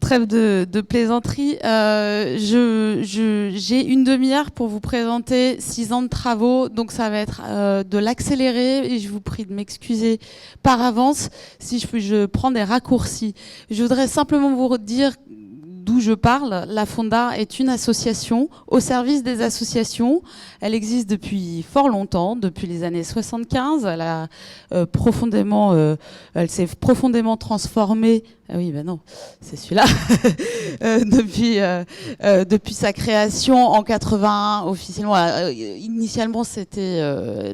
trêve de plaisanterie. J'ai une demi-heure pour vous présenter 6 ans de travaux, donc ça va être de l'accélérer et je vous prie de m'excuser par avance si je prends des raccourcis. Je voudrais simplement vous dire d'où je parle. La Fonda est une association au service des associations. Elle existe depuis fort longtemps, depuis les années 75. Elle s'est profondément transformée. Ah oui, ben non, c'est celui-là. Depuis sa création en 81, officiellement. Initialement, c'était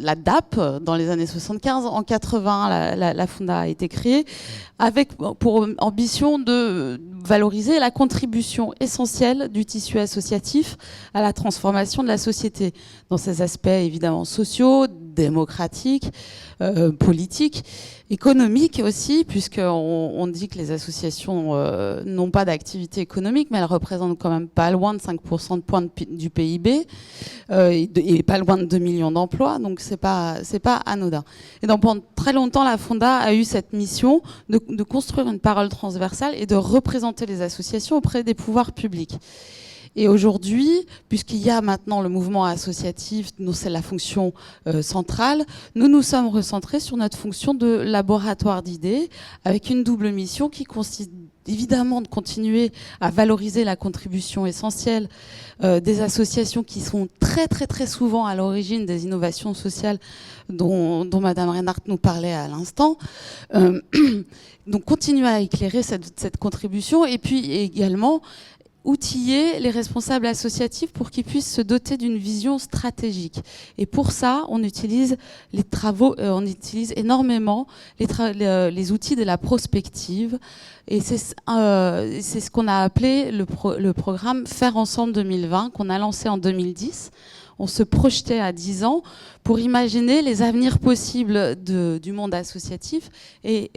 la DAP dans les années 75. En 81, la Fonda a été créée avec pour ambition de valoriser la contribution essentielle du tissu associatif à la transformation de la société, dans ses aspects évidemment sociaux, démocratiques, politiques, économiques aussi, puisqu'on dit que les associations n'ont pas d'activité économique, mais elles représentent quand même pas loin de 5% de points du PIB et pas loin de 2 millions d'emplois, donc c'est pas anodin. Et donc pendant très longtemps, la Fonda a eu cette mission de construire une parole transversale et de représenter les associations auprès des pouvoirs publics. Et aujourd'hui, puisqu'il y a maintenant le mouvement associatif, c'est la fonction centrale, nous nous sommes recentrés sur notre fonction de laboratoire d'idées, avec une double mission qui consiste évidemment de continuer à valoriser la contribution essentielle des associations qui sont très très très souvent à l'origine des innovations sociales dont Madame Reinhardt nous parlait à l'instant. Donc continuer à éclairer cette contribution et puis également outiller les responsables associatifs pour qu'ils puissent se doter d'une vision stratégique. Et pour ça, on utilise énormément les outils de la prospective. Et c'est ce qu'on a appelé le programme Faire Ensemble 2020, qu'on a lancé en 2010. On se projetait à 10 ans pour imaginer les avenirs possibles du monde associatif et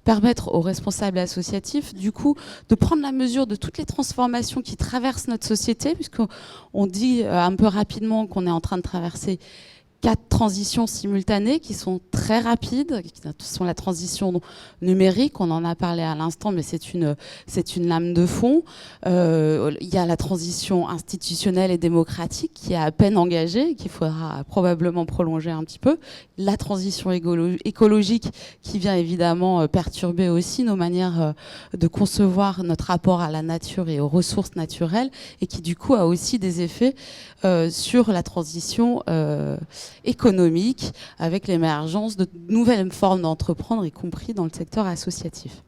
permettre aux responsables associatifs, du coup, de prendre la mesure de toutes les transformations qui traversent notre société, puisqu'on dit un peu rapidement qu'on est en train de traverser 4 transitions simultanées qui sont très rapides, qui sont la transition numérique, on en a parlé à l'instant, mais c'est une lame de fond. Il y a la transition institutionnelle et démocratique qui est à peine engagée, qu'il faudra probablement prolonger un petit peu. La transition écologique qui vient évidemment perturber aussi nos manières de concevoir notre rapport à la nature et aux ressources naturelles, et qui du coup a aussi des effets sur la transition économique, avec l'émergence de nouvelles formes d'entreprendre, y compris dans le secteur associatif.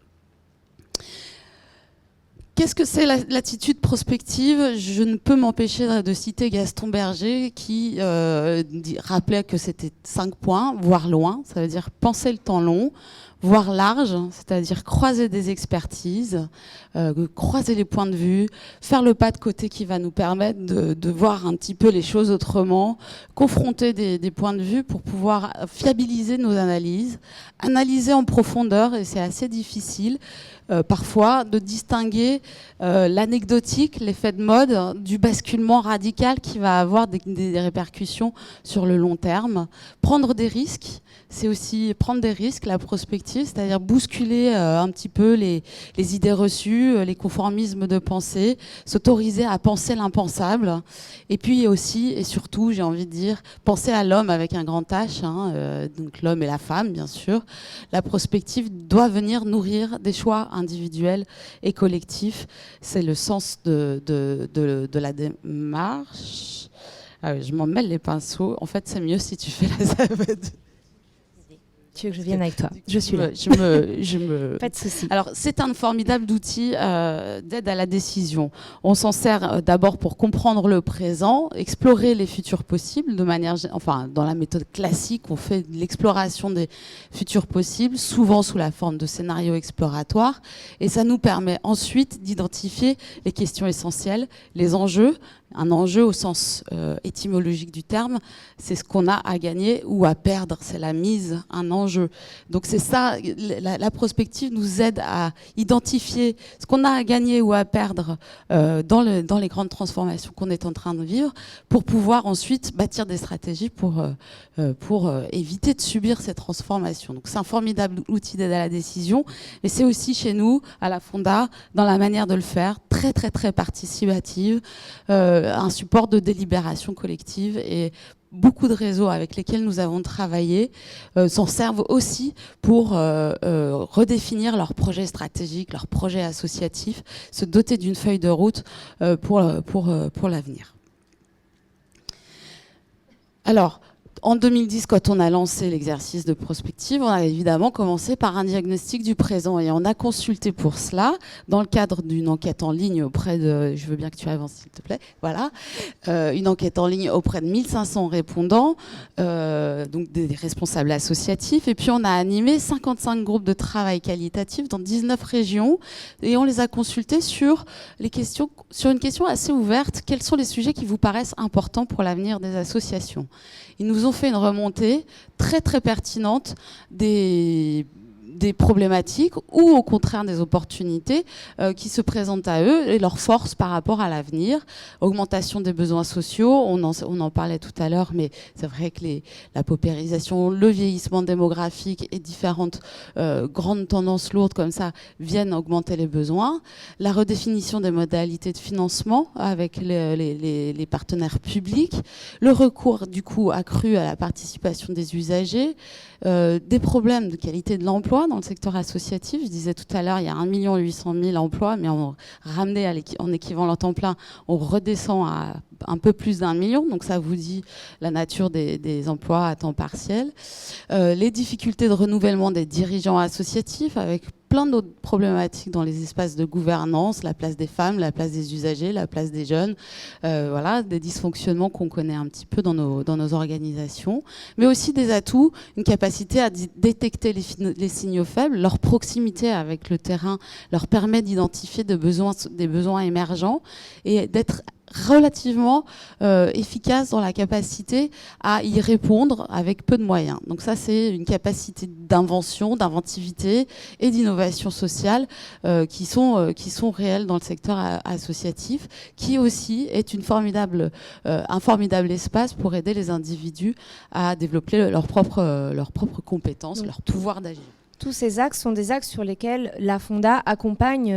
Qu'est-ce que c'est l'attitude prospective ? Je ne peux m'empêcher de citer Gaston Berger qui rappelait que c'était 5 points, voir loin, ça veut dire penser le temps long, voir large, c'est-à-dire croiser des expertises, croiser les points de vue, faire le pas de côté qui va nous permettre de voir un petit peu les choses autrement, confronter des points de vue pour pouvoir fiabiliser nos analyses, analyser en profondeur, et c'est assez difficile parfois de distinguer l'anecdotique, l'effet de mode, du basculement radical qui va avoir des répercussions sur le long terme. Prendre des risques, c'est aussi prendre des risques, la prospective, c'est-à-dire bousculer un petit peu les idées reçues, les conformismes de pensée, s'autoriser à penser l'impensable, et puis aussi et surtout, j'ai envie de dire, penser à l'homme avec un grand H, donc l'homme et la femme, bien sûr. La prospective doit venir nourrir des choix individuels et collectifs. C'est le sens de la démarche. Ah oui, je m'en mêle les pinceaux. En fait, c'est mieux si tu fais la savette. Tu veux que je vienne avec toi ? Je suis là. Pas de souci. Alors, c'est un formidable outil d'aide à la décision. On s'en sert d'abord pour comprendre le présent, explorer les futurs possibles de manière, dans la méthode classique, on fait de l'exploration des futurs possibles, souvent sous la forme de scénarios exploratoires, et ça nous permet ensuite d'identifier les questions essentielles, les enjeux. Un enjeu au sens étymologique du terme, c'est ce qu'on a à gagner ou à perdre, c'est la mise. Un enjeu enjeux. Donc c'est ça, la prospective nous aide à identifier ce qu'on a à gagner ou à perdre dans les grandes transformations qu'on est en train de vivre, pour pouvoir ensuite bâtir des stratégies pour éviter de subir ces transformations. Donc c'est un formidable outil d'aide à la décision, mais c'est aussi chez nous, à la Fonda, dans la manière de le faire, très très très participative, un support de délibération collective, et beaucoup de réseaux avec lesquels nous avons travaillé s'en servent aussi pour redéfinir leurs projets stratégiques, leurs projets associatifs, se doter d'une feuille de route pour l'avenir. Alors, en 2010, quand on a lancé l'exercice de prospective, on a évidemment commencé par un diagnostic du présent, et on a consulté pour cela, dans le cadre d'une enquête en ligne auprès de... Je veux bien que tu avances, s'il te plaît. Voilà. Une enquête en ligne auprès de 1500 répondants, donc des responsables associatifs. Et puis, on a animé 55 groupes de travail qualitatifs dans 19 régions, et on les a consultés sur une question assez ouverte. Quels sont les sujets qui vous paraissent importants pour l'avenir des associations ? Ils nous ont fait une remontée très très pertinente des problématiques ou au contraire des opportunités qui se présentent à eux et leurs forces par rapport à l'avenir. Augmentation des besoins sociaux, on en parlait tout à l'heure, mais c'est vrai que la paupérisation, le vieillissement démographique et différentes grandes tendances lourdes comme ça viennent augmenter les besoins. La redéfinition des modalités de financement avec les partenaires publics, le recours du coup accru à la participation des usagers, des problèmes de qualité de l'emploi dans le secteur associatif. Je disais tout à l'heure, il y a 1 800 000 emplois, mais on ramené en équivalent temps plein, on redescend à un peu plus d'1 million. Donc ça vous dit la nature des emplois à temps partiel. Les difficultés de renouvellement des dirigeants associatifs avec plein d'autres problématiques dans les espaces de gouvernance, la place des femmes, la place des usagers, la place des jeunes, voilà, des dysfonctionnements qu'on connaît un petit peu dans nos organisations, mais aussi des atouts, une capacité à détecter les signaux faibles, leur proximité avec le terrain leur permet d'identifier des besoins émergents et d'être relativement efficace dans la capacité à y répondre avec peu de moyens. Donc ça, c'est une capacité d'invention, d'inventivité et d'innovation sociale qui sont réelles dans le secteur associatif, qui aussi est un formidable espace pour aider les individus à développer leurs propres compétences, leur pouvoir d'agir. Tous ces axes sont des axes sur lesquels la Fonda accompagne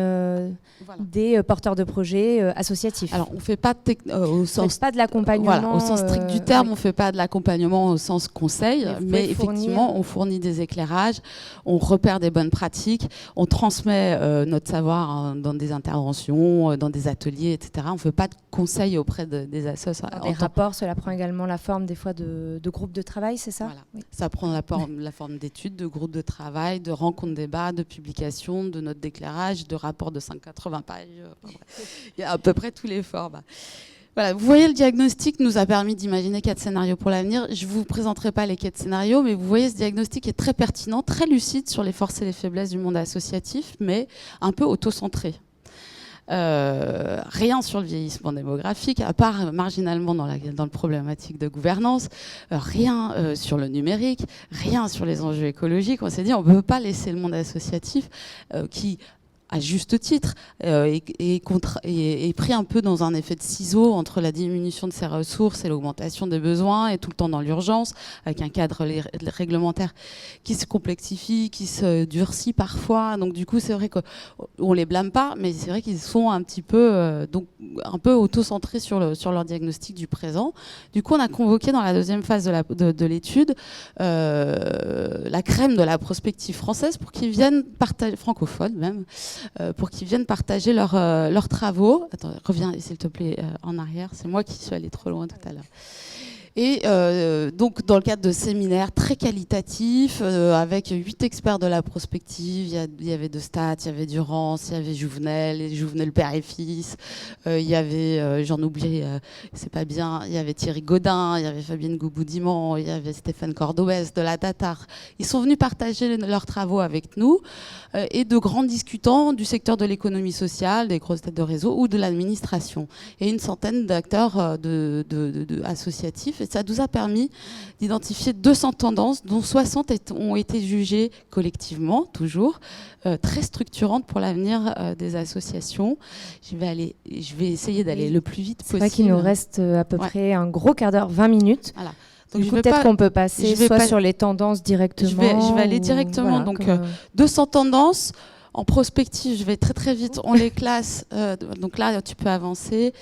des porteurs de projets associatifs. Alors, on ne fait pas de l'accompagnement. Voilà, au sens strict du terme, on ne fait pas de l'accompagnement au sens conseil, mais effectivement, on fournit des éclairages, on repère des bonnes pratiques, on transmet notre savoir dans des interventions, dans des ateliers, etc. On ne fait pas de conseil auprès des associations. Des rapports, cela prend également la forme des fois de groupes de travail, c'est ça ? Voilà. Oui. Ça prend la forme d'études, de groupes de travail, de rencontres débats, de publications, de notes d'éclairage, de rapports de 180 pages. Il y a à peu près tous les formats. Voilà, vous voyez, le diagnostic nous a permis d'imaginer 4 scénarios pour l'avenir. Je ne vous présenterai pas les 4 scénarios, mais vous voyez, ce diagnostic est très pertinent, très lucide sur les forces et les faiblesses du monde associatif, mais un peu auto-centré. Rien sur le vieillissement démographique, à part marginalement dans le problématique de gouvernance, rien sur le numérique, rien sur les enjeux écologiques. On s'est dit, on ne peut pas laisser le monde associatif qui, à juste titre, est pris un peu dans un effet de ciseau entre la diminution de ses ressources et l'augmentation des besoins, et tout le temps dans l'urgence, avec un cadre réglementaire qui se complexifie, qui se durcit parfois. Donc du coup, c'est vrai qu'on les blâme pas, mais c'est vrai qu'ils sont un petit peu, auto-centrés sur leur diagnostic du présent. Du coup, on a convoqué dans la deuxième phase de l'étude la crème de la prospective française pour qu'ils viennent partager, francophone même, pour qu'ils viennent partager leurs travaux. Attends, reviens s'il te plaît en arrière, c'est moi qui suis allée trop loin tout à l'heure. Et donc, dans le cadre de séminaires très qualitatifs, avec 8 experts de la prospective, il y avait De Stat, il y avait Durance, il y avait Jouvenel père et fils, il y avait, j'en oublie, c'est pas bien, il y avait Thierry Gaudin, il y avait Fabienne Gouboudiman, il y avait Stéphane Cordobès de la Tatar. Ils sont venus partager leurs travaux avec nous, et de grands discutants du secteur de l'économie sociale, des grosses têtes de réseau ou de l'administration. Et une centaine d'acteurs associatifs. Et et ça nous a permis d'identifier 200 tendances, dont 60 ont été jugées collectivement, toujours, très structurantes pour l'avenir des associations. Je vais essayer d'aller le plus vite possible. C'est vrai qu'il nous reste à peu près un gros quart d'heure, 20 minutes. Voilà. Donc du coup, peut-être qu'on peut passer sur les tendances directement. Je vais aller directement. Donc 200 tendances. En prospective, je vais très très vite, on les classe. Donc là, tu peux avancer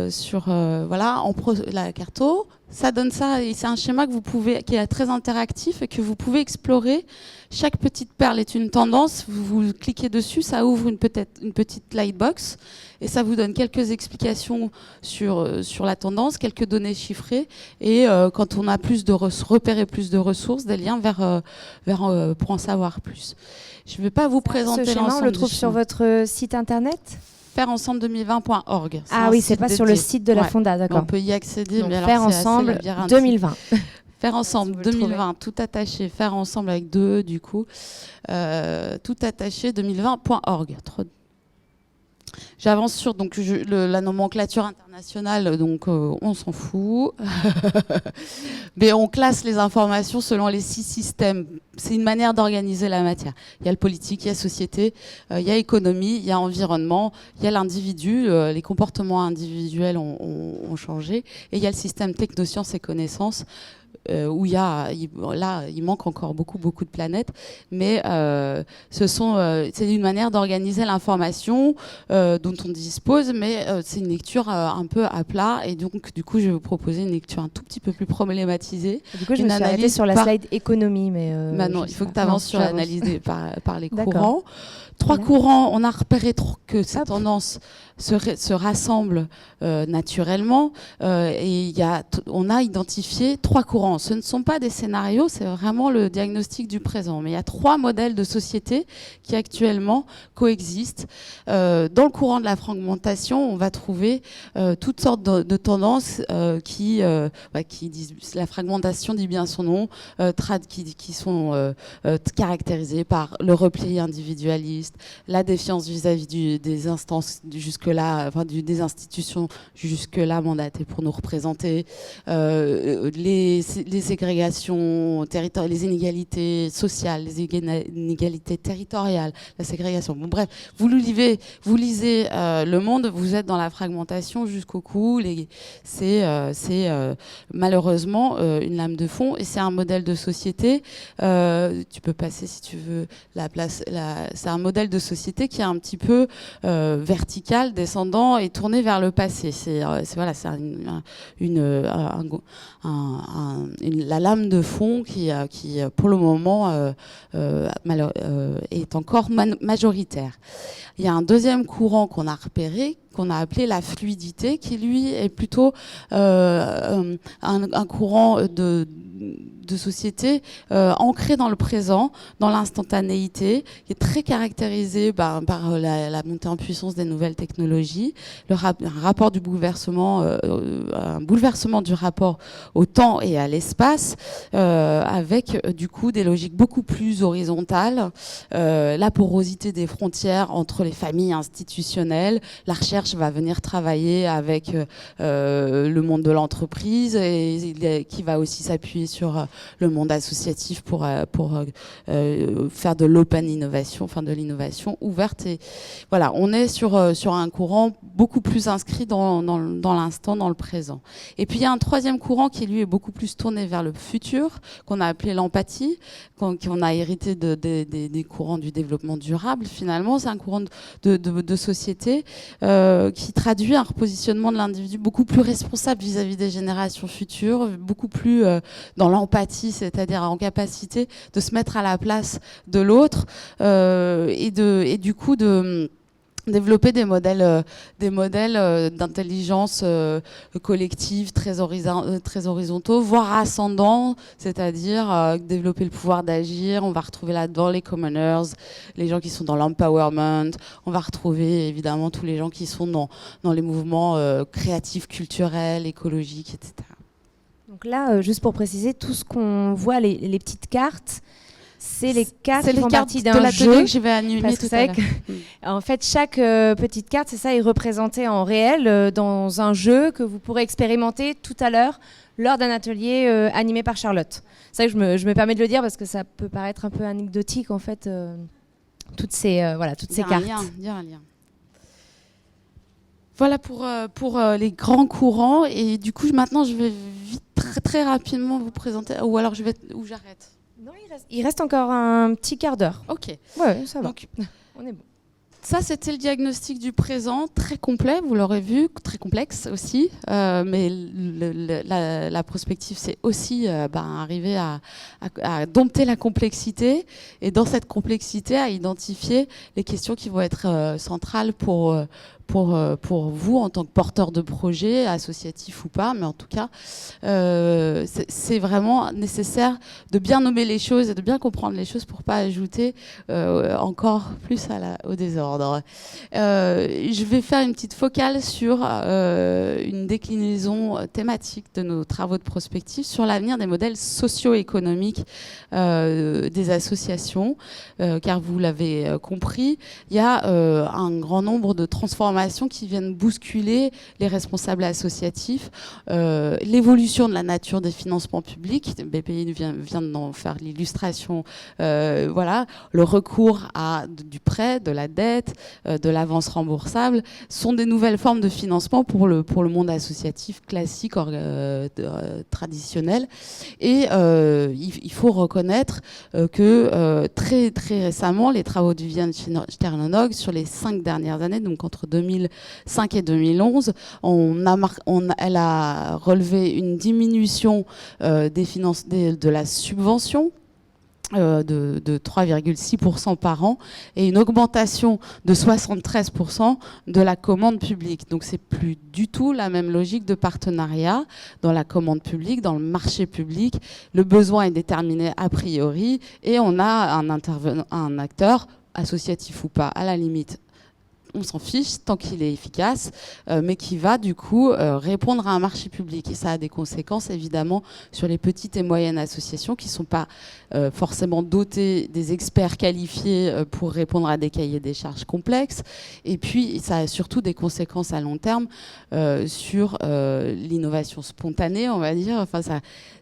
sur la carto. Ça donne ça, et c'est un schéma qui est très interactif et que vous pouvez explorer. Chaque petite perle est une tendance. Vous cliquez dessus, ça ouvre une petite lightbox et ça vous donne quelques explications sur la tendance, quelques données chiffrées et quand on a repérer plus de ressources, des liens pour en savoir plus. Je ne vais pas vous présenter ce schéma. On le trouve sur votre site internet. Fairensemble2020.org. Ah oui, c'est pas sur le site de la Fonda, d'accord. On peut y accéder. Donc, mais Faire ensemble 2020. Faire ensemble 2020, tout attaché. Faire ensemble avec 2 du coup. Tout attaché 2020.org. J'avance sur la nomenclature internationale, donc on s'en fout. Mais on classe les informations selon les 6 systèmes. C'est une manière d'organiser la matière. Il y a le politique, il y a société, il y a économie, il y a environnement, il y a l'individu. Les comportements individuels ont changé. Et il y a le système technosciences et connaissances. Où il manque encore beaucoup de planètes, mais c'est une manière d'organiser l'information dont on dispose, mais c'est une lecture un peu à plat, et donc du coup je vais vous proposer une lecture un tout petit peu plus problématisée. Du coup je me suis arrêtée sur la slide économie, mais non, il faut que tu avances sur l'analyse par les courants. 3 courants, on a repéré que ces tendances se rassemblent naturellement et on a identifié 3 courants. Ce ne sont pas des scénarios, c'est vraiment le diagnostic du présent. Mais il y a 3 modèles de société qui actuellement coexistent. Dans le courant de la fragmentation, on va trouver toutes sortes de tendances qui disent, la fragmentation dit bien son nom, qui sont caractérisées par le repli individualiste, la défiance vis-à-vis des instances des institutions jusque-là mandatées pour nous représenter, les ségrégations territoriales, les inégalités sociales, les inégalités territoriales, la ségrégation. Bon, bref, vous lisez Le Monde, vous êtes dans la fragmentation jusqu'au cou. C'est malheureusement une lame de fond et c'est un modèle de société. Tu peux passer si tu veux la place. C'est un modèle de société qui est un petit peu vertical, descendant et tourné vers le passé. C'est la lame de fond qui pour le moment est encore majoritaire. Il y a un deuxième courant qu'on a repéré, qu'on a appelé la fluidité, qui lui est plutôt un courant de société ancré dans le présent, dans l'instantanéité, qui est très caractérisé par la montée en puissance des nouvelles technologies, un bouleversement du rapport au temps et à l'espace, avec du coup des logiques beaucoup plus horizontales, la porosité des frontières entre les familles institutionnelles. La recherche va venir travailler avec le monde de l'entreprise et qui va aussi s'appuyer sur le monde associatif pour faire de l'open innovation, enfin de l'innovation ouverte. Et voilà, on est sur un courant beaucoup plus inscrit dans l'instant, dans le présent. Et puis il y a un troisième courant qui lui est beaucoup plus tourné vers le futur, qu'on a appelé l'empathie, qu'on a hérité des courants du développement durable. Finalement, c'est un courant de société qui traduit un repositionnement de l'individu beaucoup plus responsable vis-à-vis des générations futures, beaucoup plus dans l'empathie, c'est-à-dire en capacité de se mettre à la place de l'autre et du coup de développer des modèles d'intelligence collective très horizontaux, voire ascendants, c'est-à-dire développer le pouvoir d'agir. On va retrouver là-dedans les commoners, les gens qui sont dans l'empowerment. On va retrouver évidemment tous les gens qui sont dans les mouvements créatifs, culturels, écologiques, etc. Donc là, juste pour préciser, tout ce qu'on voit, les petites cartes, c'est les cartes qui font partie d'un jeu que je vais animer tout à l'heure. En fait, chaque petite carte, c'est ça, est représentée en réel dans un jeu que vous pourrez expérimenter tout à l'heure lors d'un atelier animé par Charlotte. C'est vrai que je me permets de le dire parce que ça peut paraître un peu anecdotique en fait, toutes ces cartes. Il y a un lien. Voilà pour les grands courants, et du coup maintenant je vais vite très rapidement vous présenter, ou alors j'arrête. Non, il reste encore un petit quart d'heure. Ok. Ouais, ça va. Donc, on est bon. Ça, c'était le diagnostic du présent, très complet, vous l'aurez vu, très complexe aussi, mais la prospective, c'est aussi arriver à dompter la complexité, et dans cette complexité, à identifier les questions qui vont être centrales pour vous en tant que porteur de projet, associatif ou pas, mais en tout cas, c'est vraiment nécessaire de bien nommer les choses et de bien comprendre les choses pour pas ajouter encore plus au désordre. Je vais faire une petite focale sur une déclinaison thématique de nos travaux de prospective sur l'avenir des modèles socio-économiques des associations, car vous l'avez compris, il y a un grand nombre de transformations qui viennent bousculer les responsables associatifs, l'évolution de la nature des financements publics, BPI vient d'en faire l'illustration, voilà, le recours à du prêt, de la dette, de l'avance remboursable, sont des nouvelles formes de financement pour le monde associatif classique, traditionnel, et il faut reconnaître que très récemment, les travaux du Viviane Sternonnog sur les 5 dernières années, donc entre 2005 et 2011, elle a relevé une diminution de la subvention de 3,6% par an, et une augmentation de 73% de la commande publique. Donc c'est plus du tout la même logique de partenariat dans la commande publique, dans le marché public. Le besoin est déterminé a priori, et on a un acteur, associatif ou pas, à la limite, on s'en fiche tant qu'il est efficace, mais qui va du coup répondre à un marché public. Et ça a des conséquences évidemment sur les petites et moyennes associations qui ne sont pas forcément dotées des experts qualifiés pour répondre à des cahiers des charges complexes. Et puis ça a surtout des conséquences à long terme sur l'innovation spontanée, on va dire. Enfin,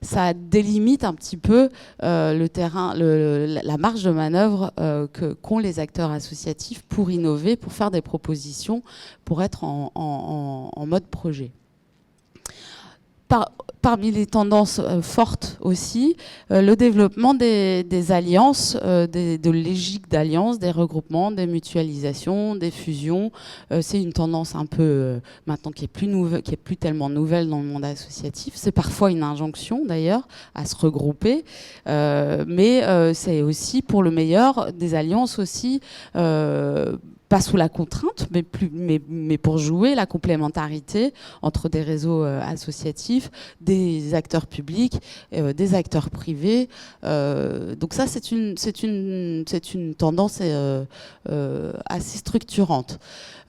ça délimite un petit peu le terrain, la marge de manœuvre qu'ont les acteurs associatifs pour innover, pour faire des propositions, pour être en mode projet. Parmi les tendances fortes aussi, le développement des alliances, de logiques d'alliance, des regroupements, des mutualisations, des fusions. C'est une tendance un peu maintenant qui est plus tellement nouvelle dans le monde associatif. C'est parfois une injonction d'ailleurs à se regrouper, mais c'est aussi pour le meilleur des alliances aussi. Pas sous la contrainte, mais pour jouer la complémentarité entre des réseaux associatifs, des acteurs publics, des acteurs privés. Donc ça, c'est une tendance assez structurante.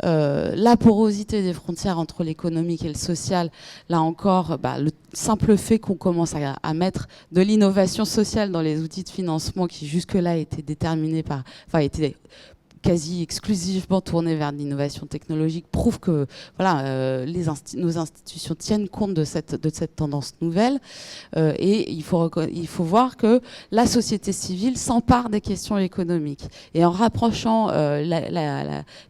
La porosité des frontières entre l'économique et le social, là encore, le simple fait qu'on commence à mettre de l'innovation sociale dans les outils de financement qui jusque-là étaient étaient quasi exclusivement tournés vers l'innovation technologique, prouve que voilà, nos institutions tiennent compte de cette tendance nouvelle. Et il faut voir que la société civile s'empare des questions économiques. Et en rapprochant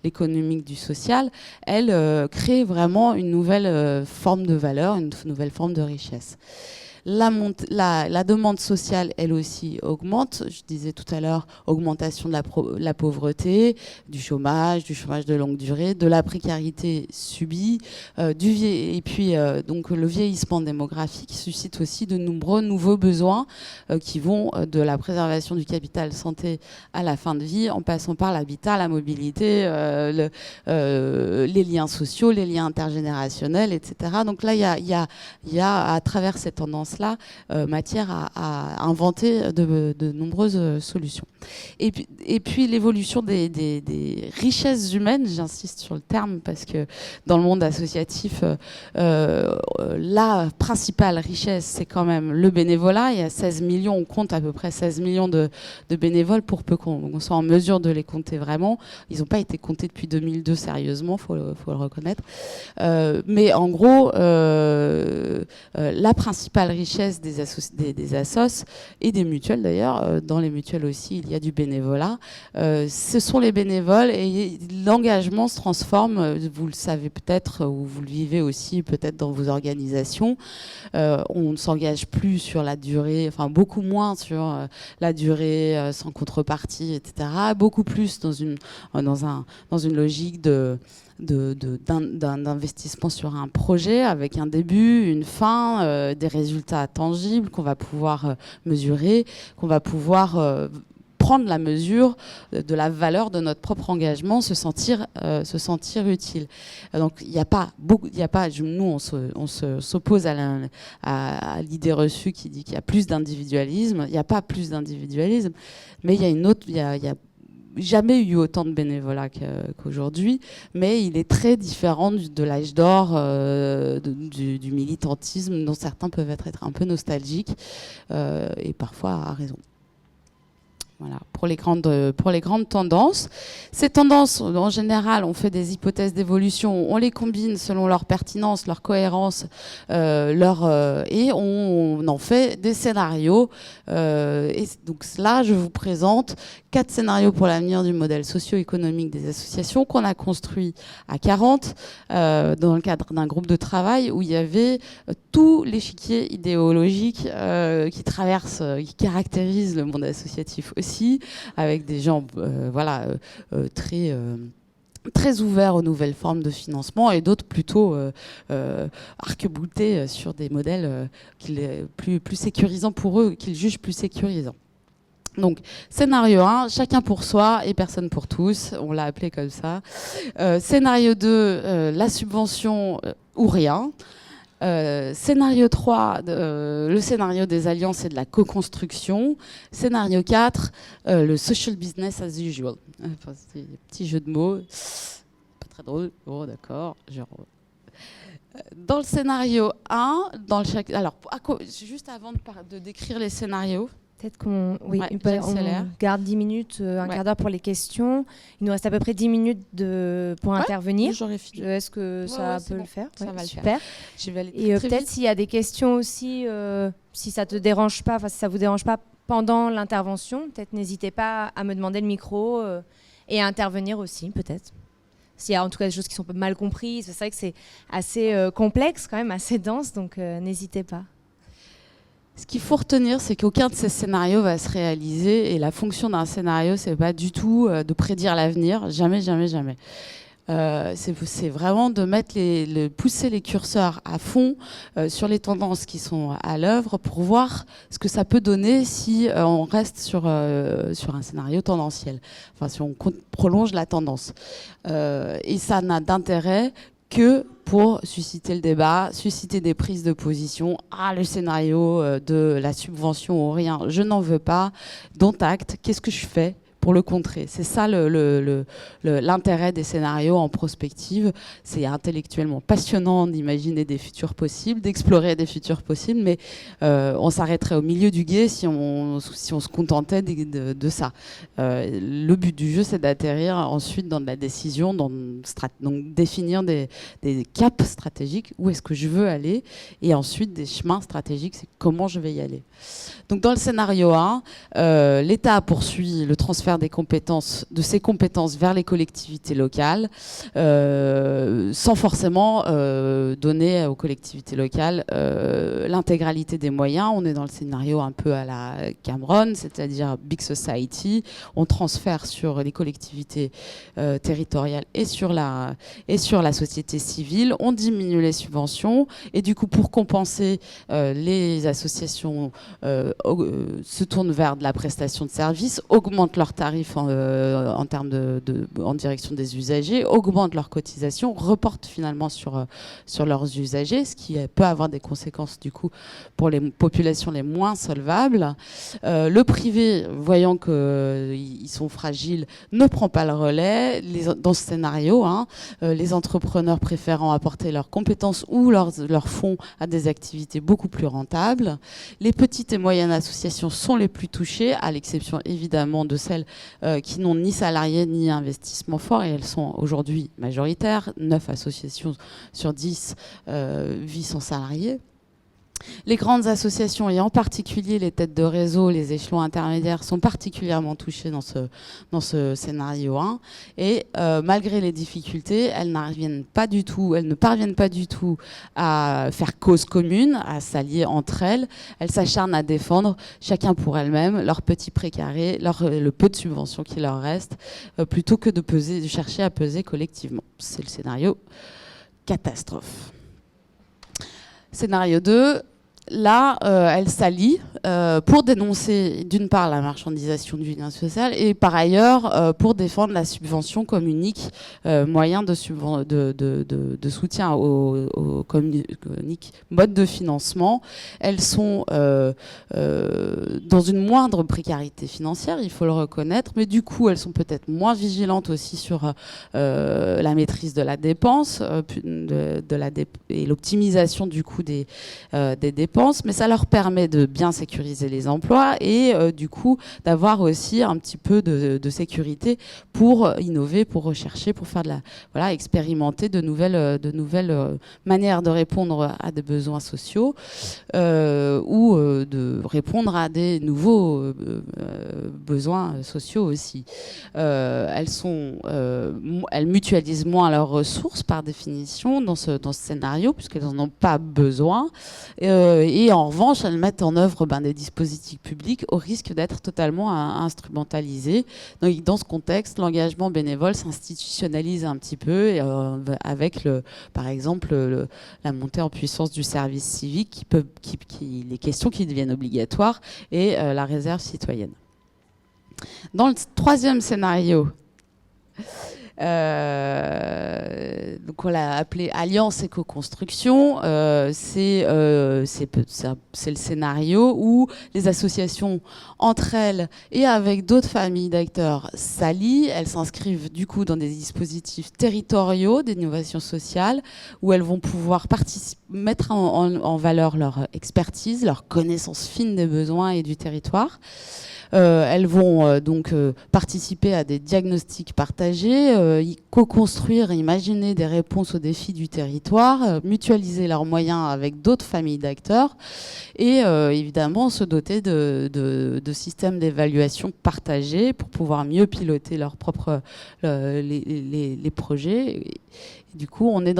l'économique du social, elle crée vraiment une nouvelle forme de valeur, une nouvelle forme de richesse. La demande sociale, elle aussi, augmente. Je disais tout à l'heure, augmentation de la pauvreté, du chômage de longue durée, de la précarité subie, et puis donc le vieillissement démographique suscite aussi de nombreux nouveaux besoins qui vont de la préservation du capital santé à la fin de vie, en passant par l'habitat, la mobilité, les liens sociaux, les liens intergénérationnels, etc. Donc là, il y a à travers cette tendance cela matière à inventer de nombreuses solutions. Et puis l'évolution des richesses humaines, j'insiste sur le terme parce que dans le monde associatif, la principale richesse, c'est quand même le bénévolat. Il y a 16 millions, on compte à peu près 16 millions de bénévoles, pour peu qu'on soit en mesure de les compter vraiment. Ils n'ont pas été comptés depuis 2002 sérieusement, faut le reconnaître. Mais en gros, la principale richesse des assos et des mutuelles d'ailleurs, dans les mutuelles aussi, il y a du bénévolat. Ce sont les bénévoles et l'engagement se transforme, vous le savez peut-être, ou vous le vivez aussi peut-être dans vos organisations. On ne s'engage plus sur la durée, enfin beaucoup moins sur la durée sans contrepartie, etc. Beaucoup plus dans une logique d'investissement sur un projet avec un début, une fin, des résultats tangibles qu'on va pouvoir mesurer, qu'on va pouvoir prendre la mesure de la valeur de notre propre engagement, se sentir utile. Donc il n'y a pas nous on s'oppose à l'idée reçue qui dit qu'il y a plus d'individualisme. Il n'y a pas plus d'individualisme, mais il y a jamais eu autant de bénévolat qu'aujourd'hui, mais il est très différent de l'âge d'or du militantisme dont certains peuvent être un peu nostalgiques et parfois à raison. Voilà, pour les grandes tendances. Ces tendances, en général, on fait des hypothèses d'évolution, on les combine selon leur pertinence, leur cohérence, et on en fait des scénarios. Et donc là, je vous présente 4 scénarios pour l'avenir du modèle socio-économique des associations qu'on a construit à 40 dans le cadre d'un groupe de travail où il y avait tout l'échiquier idéologique qui caractérise le monde associatif aussi, avec des gens très ouverts aux nouvelles formes de financement et d'autres plutôt arc-boutés sur des modèles plus sécurisants pour eux, qu'ils jugent plus sécurisants. Donc, scénario 1, chacun pour soi et personne pour tous, on l'a appelé comme ça. Scénario 2, la subvention ou rien. Scénario 3, le scénario des alliances et de la co-construction. Scénario 4, le social business as usual. Enfin, c'est un petit jeu de mots, pas très drôle. Oh, d'accord. Dans le scénario 1, alors, juste avant de décrire les scénarios, peut-être qu'on on garde 10 minutes, un quart d'heure pour les questions. Il nous reste à peu près 10 minutes pour intervenir. Est-ce que ça peut le faire? Ça va le super. faire. Je vais aller et très peut-être vite. s'il y a des questions aussi, si ça te dérange pas, si ça vous dérange pas pendant l'intervention, peut-être n'hésitez pas à me demander le micro et à intervenir aussi, peut-être. S'il y a en tout cas des choses qui sont mal comprises, c'est vrai que c'est assez complexe quand même, assez dense, donc n'hésitez pas. Ce qu'il faut retenir, c'est qu'aucun de ces scénarios va se réaliser et la fonction d'un scénario, c'est pas du tout de prédire l'avenir, jamais, jamais, jamais. C'est vraiment de pousser les curseurs à fond sur les tendances qui sont à l'œuvre pour voir ce que ça peut donner si on reste sur un scénario tendanciel, enfin si on prolonge la tendance. Et ça n'a d'intérêt que pour susciter le débat, susciter des prises de position. Ah, le scénario de la subvention ou rien, je n'en veux pas. Dont acte, qu'est-ce que je fais pour le contrer? C'est ça l'intérêt des scénarios en prospective. C'est intellectuellement passionnant d'imaginer des futurs possibles, d'explorer des futurs possibles, mais on s'arrêterait au milieu du gué si on se contentait de ça. Le but du jeu, c'est d'atterrir ensuite dans de la décision, donc définir des caps stratégiques, où est-ce que je veux aller, et ensuite des chemins stratégiques, c'est comment je vais y aller. Donc dans le scénario 1, l'État poursuit le transfert de ses compétences vers les collectivités locales, sans forcément donner aux collectivités locales l'intégralité des moyens. On est dans le scénario un peu à la Cameron, c'est-à-dire Big Society. On transfère sur les collectivités territoriales et sur la société civile. On diminue les subventions et du coup, pour compenser, les associations se tournent vers de la prestation de services, augmentent leurs tarifs en termes en direction des usagers, augmentent leurs cotisations, reportent finalement sur leurs usagers, ce qui peut avoir des conséquences du coup pour les populations les moins solvables. Le privé, voyant qu'ils sont fragiles, ne prend pas le relais. Dans ce scénario, les entrepreneurs préférant apporter leurs compétences ou leurs fonds à des activités beaucoup plus rentables. Les petites et moyennes associations sont les plus touchées, à l'exception évidemment de celles qui n'ont ni salariés ni investissement fort, et elles sont aujourd'hui majoritaires. 9 associations sur 10 vivent sans salariés. Les grandes associations, et en particulier les têtes de réseau, les échelons intermédiaires, sont particulièrement touchées dans ce scénario 1. Et malgré les difficultés, elles ne parviennent pas du tout à faire cause commune, à s'allier entre elles. Elles s'acharnent à défendre, chacun pour elles-mêmes, leur petit précaré, le peu de subventions qui leur reste, plutôt que de chercher à peser collectivement. C'est le scénario catastrophe. Scénario 2, là, elle s'allie pour dénoncer d'une part la marchandisation du lien social et par ailleurs pour défendre la subvention comme unique moyen de soutien comme unique mode de financement. Elles sont dans une moindre précarité financière, il faut le reconnaître, mais du coup elles sont peut-être moins vigilantes aussi sur la maîtrise de la dépense et l'optimisation du coût des dépenses, mais ça leur permet de bien sécuriser les emplois et du coup d'avoir aussi un petit peu de sécurité pour innover, pour rechercher, pour faire expérimenter de nouvelles manières de répondre à des besoins sociaux ou de répondre à des nouveaux besoins sociaux aussi. Elles mutualisent moins leurs ressources par définition dans ce scénario puisqu'elles n'en ont pas besoin. Et en revanche, elles mettent en œuvre des dispositifs publics au risque d'être totalement instrumentalisés. Donc, dans ce contexte, l'engagement bénévole s'institutionnalise un petit peu avec, par exemple, la montée en puissance du service civique, les questions qui deviennent obligatoires, et la réserve citoyenne. Dans le troisième scénario, donc on l'a appelé Alliance et co-construction. C'est le scénario où les associations entre elles et avec d'autres familles d'acteurs s'allient. Elles s'inscrivent du coup dans des dispositifs territoriaux d'innovation sociale où elles vont pouvoir mettre en valeur leur expertise, leur connaissance fine des besoins et du territoire. Elles vont donc participer à des diagnostics partagés, co-construire et imaginer des réponses aux défis du territoire, mutualiser leurs moyens avec d'autres familles d'acteurs et évidemment se doter de systèmes d'évaluation partagés pour pouvoir mieux piloter leurs propres les projets. Du coup, on est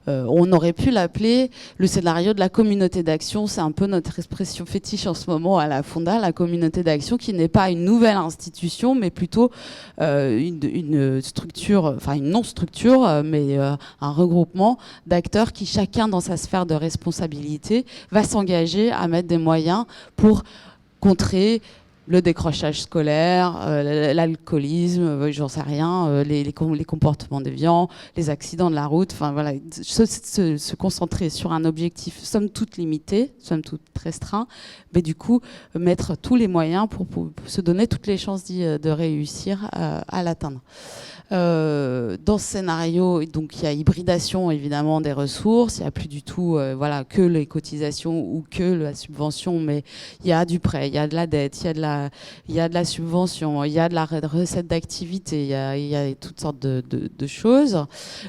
on aurait pu l'appeler le scénario de la communauté d'action. C'est un peu notre expression fétiche en ce moment à la Fonda, la communauté d'action, qui n'est pas une nouvelle institution, mais plutôt une structure, enfin une non-structure, mais un regroupement d'acteurs qui, chacun dans sa sphère de responsabilité, va s'engager à mettre des moyens pour contrer le décrochage scolaire, l'alcoolisme, j'en sais rien, les comportements déviants, les accidents de la route, enfin voilà, se concentrer sur un objectif somme toute limité, somme toute restreint, mais du coup mettre tous les moyens pour se donner toutes les chances de réussir à l'atteindre. Dans ce scénario, donc il y a hybridation évidemment des ressources, il n'y a plus du tout que les cotisations ou que la subvention, mais il y a du prêt, il y a de la dette, il y a de la subvention, il y a de la recette d'activité, il y a toutes sortes de choses.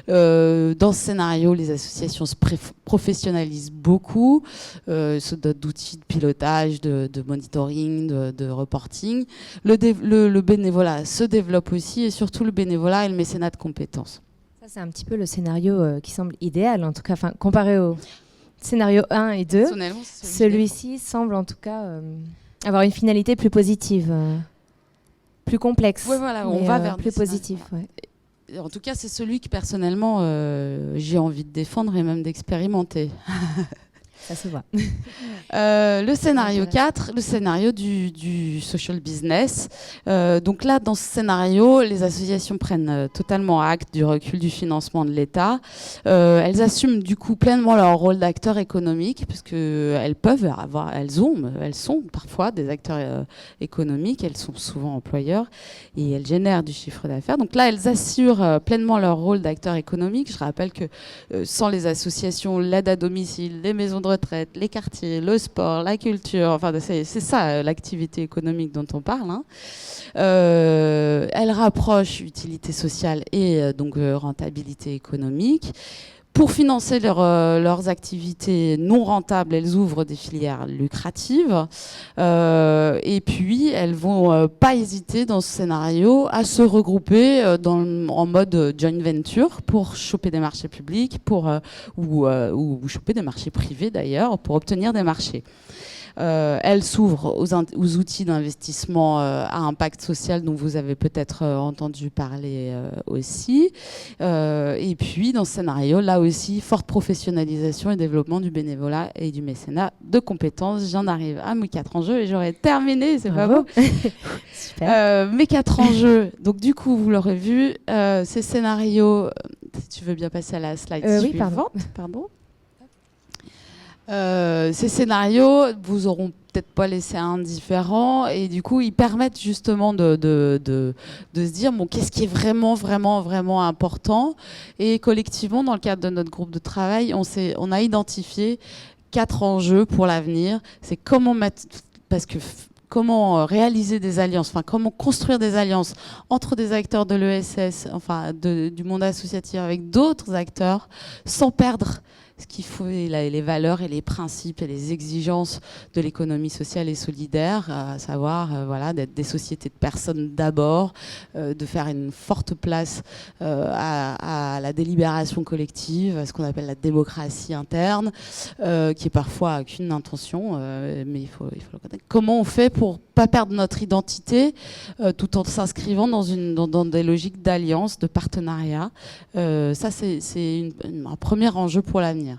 Dans ce scénario, les associations se professionnalisent beaucoup, se dotent d'outils de pilotage, de monitoring, de reporting. Le bénévolat se développe aussi, et surtout le bénévolat et le mécénat de compétences. Ça, c'est un petit peu le scénario qui semble idéal, en tout cas, comparé au scénario 1 et 2. Celui-ci semble en tout cas avoir une finalité plus positive, plus complexe. Oui, voilà, on va vers plus positif. Ouais. En tout cas, c'est celui que personnellement j'ai envie de défendre et même d'expérimenter. Ça se voit. Le scénario 4, le scénario du social business. Donc là, dans ce scénario, les associations prennent totalement acte du recul du financement de l'État. Elles assument du coup pleinement leur rôle d'acteur économique, parce qu'elles peuvent avoir, elles sont parfois des acteurs économiques, elles sont souvent employeurs et elles génèrent du chiffre d'affaires. Donc là, elles assurent pleinement leur rôle d'acteur économique. Je rappelle que sans les associations, l'aide à domicile, les maisons de retraite, les quartiers, le sport, la culture, enfin c'est ça l'activité économique dont on parle. Hein. Elle rapproche utilité sociale et donc rentabilité économique. Pour financer leurs activités non rentables, elles ouvrent des filières lucratives. Et puis, elles vont pas hésiter dans ce scénario à se regrouper en mode joint venture pour choper des marchés publics ou choper des marchés privés d'ailleurs pour obtenir des marchés. Elle s'ouvre aux outils d'investissement à impact social dont vous avez peut-être entendu parler aussi. Et puis, dans ce scénario, là aussi, forte professionnalisation et développement du bénévolat et du mécénat de compétences. J'en arrive à mes 4 enjeux et j'aurais terminé, c'est pas beau. Super. Mes 4 enjeux, donc du coup, vous l'aurez vu, ces scénarios, si tu veux bien passer à la slide suivante. Pardon. Ces scénarios vous auront peut-être pas laissé indifférents et du coup ils permettent justement de se dire bon, qu'est-ce qui est vraiment important, et collectivement dans le cadre de notre groupe de travail on a identifié 4 enjeux pour l'avenir. C'est comment réaliser des alliances, enfin comment construire des alliances entre des acteurs de l'ESS, enfin du monde associatif avec d'autres acteurs sans perdre ce qu'il faut, les valeurs et les principes et les exigences de l'économie sociale et solidaire, à savoir d'être des sociétés de personnes d'abord, de faire une forte place à la délibération collective, à ce qu'on appelle la démocratie interne, qui est parfois qu'une intention, mais il faut le connaître. Comment on fait pour pas perdre notre identité tout en s'inscrivant dans des logiques d'alliance, de partenariat. Ça, c'est un premier enjeu pour l'avenir.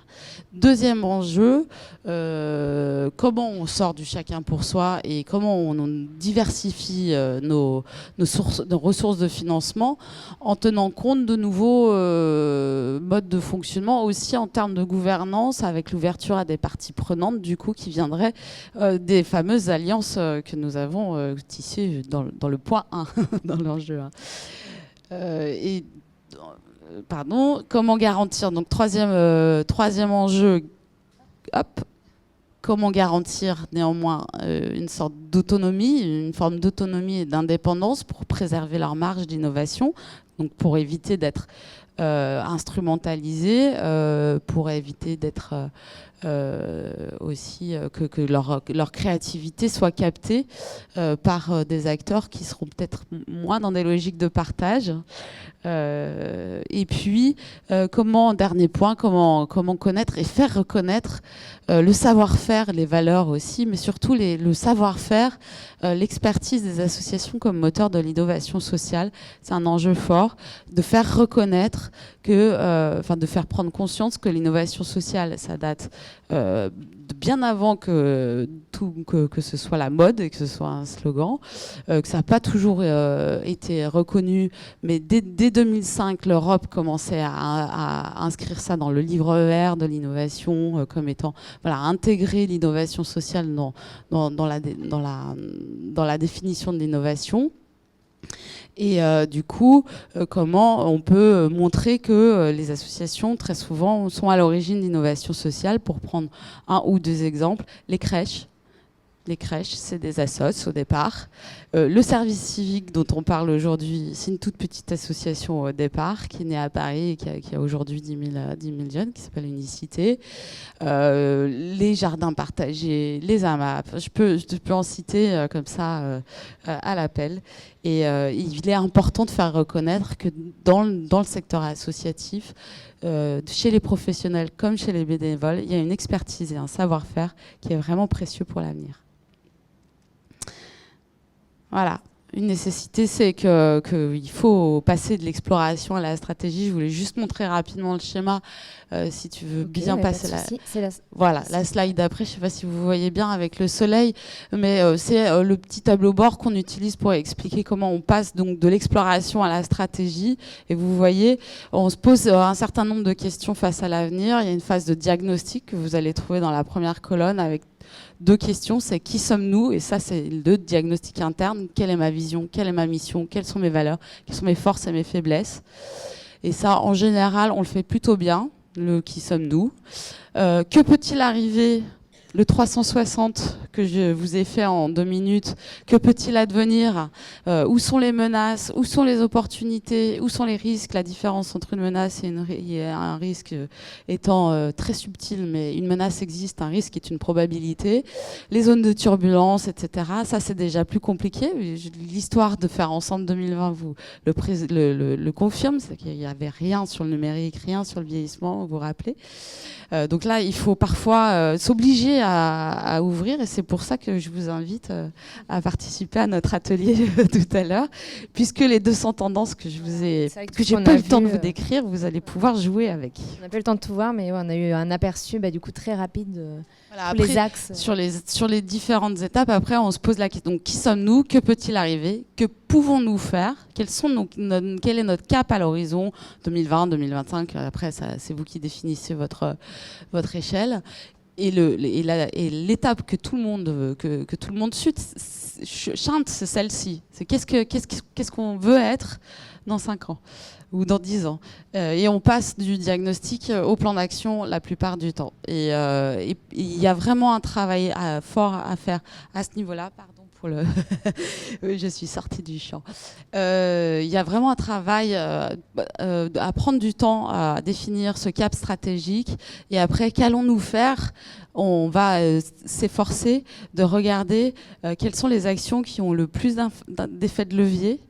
Deuxième enjeu, comment on sort du chacun pour soi et comment on diversifie nos ressources de financement en tenant compte de nouveaux modes de fonctionnement, aussi en termes de gouvernance, avec l'ouverture à des parties prenantes, du coup, qui viendraient des fameuses alliances que nous avons tissées dans le point 1, dans l'enjeu 1. Comment garantir, donc troisième enjeu, comment garantir néanmoins une sorte d'autonomie, une forme d'autonomie et d'indépendance pour préserver leur marge d'innovation, donc pour éviter d'être instrumentalisés, pour éviter d'être aussi que leur créativité soit captée par des acteurs qui seront peut-être moins dans des logiques de partage. Et puis, dernier point, comment connaître et faire reconnaître le savoir-faire, les valeurs aussi, mais surtout le savoir-faire, l'expertise des associations comme moteur de l'innovation sociale. C'est un enjeu fort de faire reconnaître de faire prendre conscience que l'innovation sociale, ça date de bien avant que ce soit la mode et que ce soit un slogan, que ça n'a pas toujours été reconnu, mais dès 2005, l'Europe commençait à inscrire ça dans le livre vert de l'innovation comme étant, intégrer l'innovation sociale dans la définition de l'innovation. Et du coup, comment on peut montrer que les associations, très souvent, sont à l'origine d'innovation sociale. Pour prendre un ou deux exemples, les crèches. Les crèches, c'est des assos au départ. Le service civique dont on parle aujourd'hui, c'est une toute petite association au départ qui est née à Paris et qui a aujourd'hui 10 000 jeunes, qui s'appelle Unicité. Les jardins partagés, les AMAP, je peux en citer comme ça à l'appel. Et il est important de faire reconnaître que dans le secteur associatif, chez les professionnels comme chez les bénévoles, il y a une expertise et un savoir-faire qui est vraiment précieux pour l'avenir. Voilà, Une nécessité, c'est qu'il faut passer de l'exploration à la stratégie. Je voulais juste montrer rapidement le schéma, si tu veux bien passer voilà, la slide d'après. Je ne sais pas si vous voyez bien avec le soleil, mais c'est le petit tableau bord qu'on utilise pour expliquer comment on passe donc de l'exploration à la stratégie. Et vous voyez, on se pose un certain nombre de questions face à l'avenir. Il y a une phase de diagnostic que vous allez trouver dans la première colonne avec 2 questions, c'est qui sommes-nous? Et ça, c'est le diagnostic interne. Quelle est ma vision? Quelle est ma mission? Quelles sont mes valeurs? Quelles sont mes forces et mes faiblesses? Et ça, en général, on le fait plutôt bien, le qui sommes-nous. Que peut-il arriver? Le 360 que je vous ai fait en 2 minutes, que peut-il advenir? Où sont les menaces? Où sont les opportunités? Où sont les risques? La différence entre une menace et un risque étant très subtil, mais une menace existe, un risque est une probabilité. Les zones de turbulence, etc. Ça, c'est déjà plus compliqué. L'histoire de Faire Ensemble 2020 vous le confirme, c'est qu'il n'y avait rien sur le numérique, rien sur le vieillissement, vous vous rappelez. Donc là, il faut parfois s'obliger à ouvrir, et c'est pour ça que je vous invite à participer à notre atelier tout à l'heure, puisque les 200 tendances que j'ai pas eu le temps de vous décrire, vous allez pouvoir jouer avec. On n'a pas eu le temps de tout voir, mais on a eu un aperçu du coup très rapide de voilà, après, les axes. Sur les différentes étapes, après on se pose la question, donc qui sommes-nous? Que peut-il arriver? Que pouvons-nous faire? Quel est notre cap à l'horizon 2020, 2025? Après, c'est vous qui définissez votre échelle. Et l'étape que tout le monde chante, c'est celle-ci. C'est qu'est-ce qu'on veut être dans 5 ans ou dans 10 ans. Et on passe du diagnostic au plan d'action la plupart du temps. Et il y a vraiment un travail fort à faire à ce niveau-là. Pardon pour le... je suis sortie du champ. Il y a vraiment un travail à prendre du temps à définir ce cap stratégique. Et après, qu'allons-nous faire? On va s'efforcer de regarder quelles sont les actions qui ont le plus d'effet de levier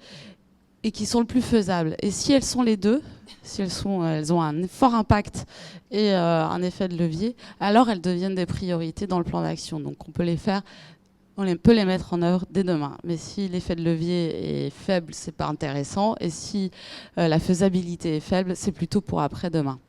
et qui sont le plus faisables. Et si elles sont les deux, si elles ont un fort impact et un effet de levier, alors elles deviennent des priorités dans le plan d'action. Donc on peut peut les mettre en œuvre dès demain. Mais si l'effet de levier est faible, c'est pas intéressant. Et si la faisabilité est faible, c'est plutôt pour après-demain.